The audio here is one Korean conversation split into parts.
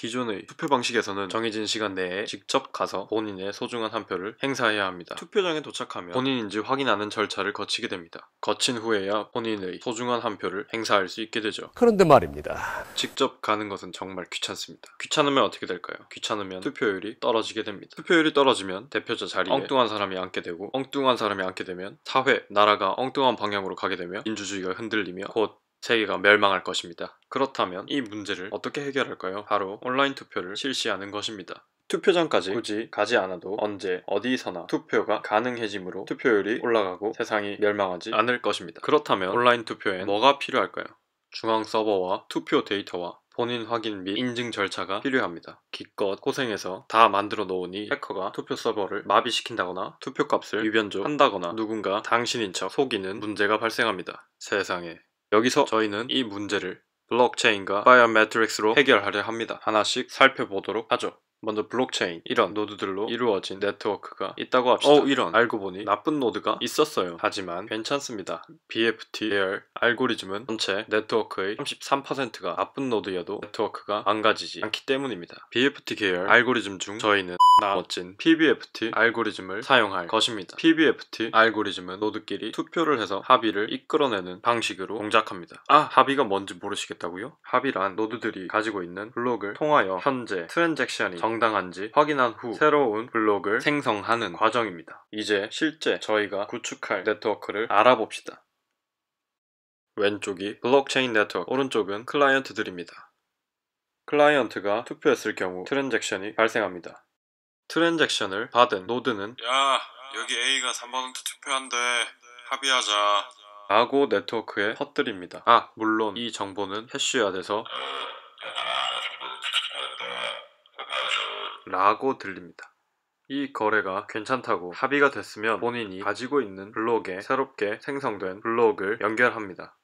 기존의 투표 방식에서는 정해진 시간 내에 직접 가서 본인의 소중한 한 표를 행사해야 합니다. 투표장에 도착하면 본인인지 확인하는 절차를 거치게 됩니다. 거친 후에야 본인의 소중한 한 표를 행사할 수 있게 되죠. 그런데 말입니다. 직접 가는 것은 정말 귀찮습니다. 귀찮으면 어떻게 될까요? 귀찮으면 투표율이 떨어지게 됩니다. 투표율이 떨어지면 대표자 자리에 엉뚱한 사람이 앉게 되고, 엉뚱한 사람이 앉게 되면 사회, 나라가 엉뚱한 방향으로 가게 되며 민주주의가 흔들리며 곧 세계가 멸망할 것입니다. 그렇다면 이 문제를 어떻게 해결할까요? 바로 온라인 투표를 실시하는 것입니다. 투표장까지 굳이 가지 않아도 언제 어디서나 투표가 가능해지므로 투표율이 올라가고 세상이 멸망하지 않을 것입니다. 그렇다면 온라인 투표엔 뭐가 필요할까요? 중앙 서버와 투표 데이터와 본인 확인 및 인증 절차가 필요합니다. 기껏 고생해서 다 만들어 놓으니 해커가 투표 서버를 마비시킨다거나 투표값을 유변조한다거나 누군가 당신인 척 속이는 문제가 발생합니다. 세상에. 여기서 저희는 이 문제를 블록체인과 바이오메트릭스로 해결하려 합니다. 하나씩 살펴보도록 하죠. 먼저 블록체인, 이런 노드들로 이루어진 네트워크가 있다고 합시다. 이런, 알고 보니 나쁜 노드가 있었어요. 하지만 괜찮습니다. BFT 계열 알고리즘은 전체 네트워크의 33%가 나쁜 노드여도 네트워크가 망가지지 않기 때문입니다. BFT 계열 알고리즘 중 저희는 멋진 PBFT 알고리즘을 사용할 것입니다. PBFT 알고리즘은 노드끼리 투표를 해서 합의를 이끌어내는 방식으로 동작합니다. 합의가 뭔지 모르시겠다고요? 합의란 노드들이 가지고 있는 블록을 통하여 현재 트랜잭션이 정당한지 확인한 후 새로운 블록을 생성하는 과정입니다. 이제 실제 저희가 구축할 네트워크를 알아봅시다. 왼쪽이 블록체인 네트워크, 오른쪽은 클라이언트들입니다. 클라이언트가 투표했을 경우 트랜잭션이 발생합니다. 트랜잭션을 받은 노드는 여기 A가 3% 투표한대. 합의하자. 라고 네트워크에 퍼뜨립니다. 물론 이 정보는 해쉬화돼서 라고 들립니다. 이 거래가 괜찮다고 합의가 됐으면 본인이 가지고 있는 블록에 새롭게 생성된 블록을 연결합니다.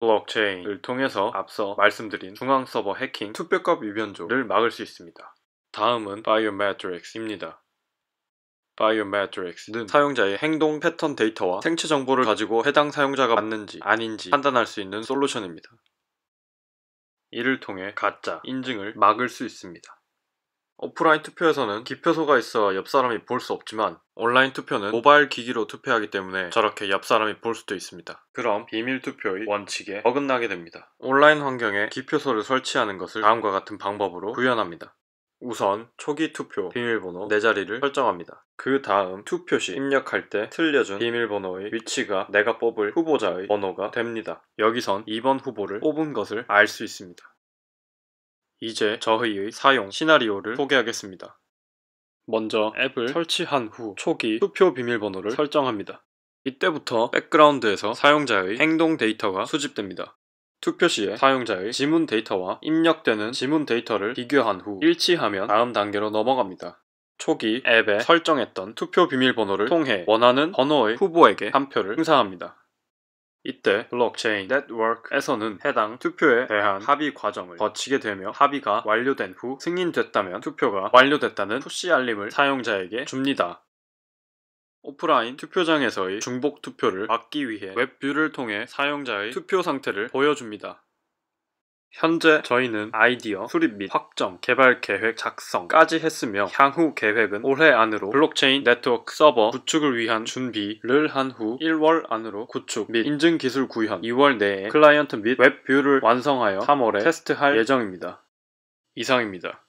블록체인을 통해서 앞서 말씀드린 중앙 서버 해킹, 투표값 유변조를 막을 수 있습니다. 다음은 바이오메트릭스입니다. 바이오메트릭스는 사용자의 행동 패턴 데이터와 생체 정보를 가지고 해당 사용자가 맞는지 아닌지 판단할 수 있는 솔루션입니다. 이를 통해 가짜 인증을 막을 수 있습니다. 오프라인 투표에서는 기표소가 있어 옆 사람이 볼 수 없지만 온라인 투표는 모바일 기기로 투표하기 때문에 저렇게 옆 사람이 볼 수도 있습니다. 그럼 비밀 투표의 원칙에 어긋나게 됩니다. 온라인 환경에 기표소를 설치하는 것을 다음과 같은 방법으로 구현합니다. 우선 초기 투표 비밀번호 4자리를 설정합니다. 그 다음 투표 시 입력할 때 틀려준 비밀번호의 위치가 내가 뽑을 후보자의 번호가 됩니다. 여기선 2번 후보를 뽑은 것을 알 수 있습니다. 이제 저희의 사용 시나리오를 소개하겠습니다. 먼저 앱을 설치한 후 초기 투표 비밀번호를 설정합니다. 이때부터 백그라운드에서 사용자의 행동 데이터가 수집됩니다. 투표 시에 사용자의 지문 데이터와 입력되는 지문 데이터를 비교한 후 일치하면 다음 단계로 넘어갑니다. 초기 앱에 설정했던 투표 비밀번호를 통해 원하는 번호의 후보에게 한 표를 행사합니다. 이때 블록체인 네트워크에서는 해당 투표에 대한 합의 과정을 거치게 되며 합의가 완료된 후 승인됐다면 투표가 완료됐다는 푸시 알림을 사용자에게 줍니다. 오프라인 투표장에서의 중복 투표를 막기 위해 웹뷰를 통해 사용자의 투표 상태를 보여줍니다. 현재 저희는 아이디어 수립 및 확정, 개발 계획 작성까지 했으며 향후 계획은 올해 안으로 블록체인 네트워크 서버 구축을 위한 준비를 한 후 1월 안으로 구축 및 인증 기술 구현, 2월 내에 클라이언트 및 웹뷰를 완성하여 3월에 테스트할 예정입니다. 이상입니다.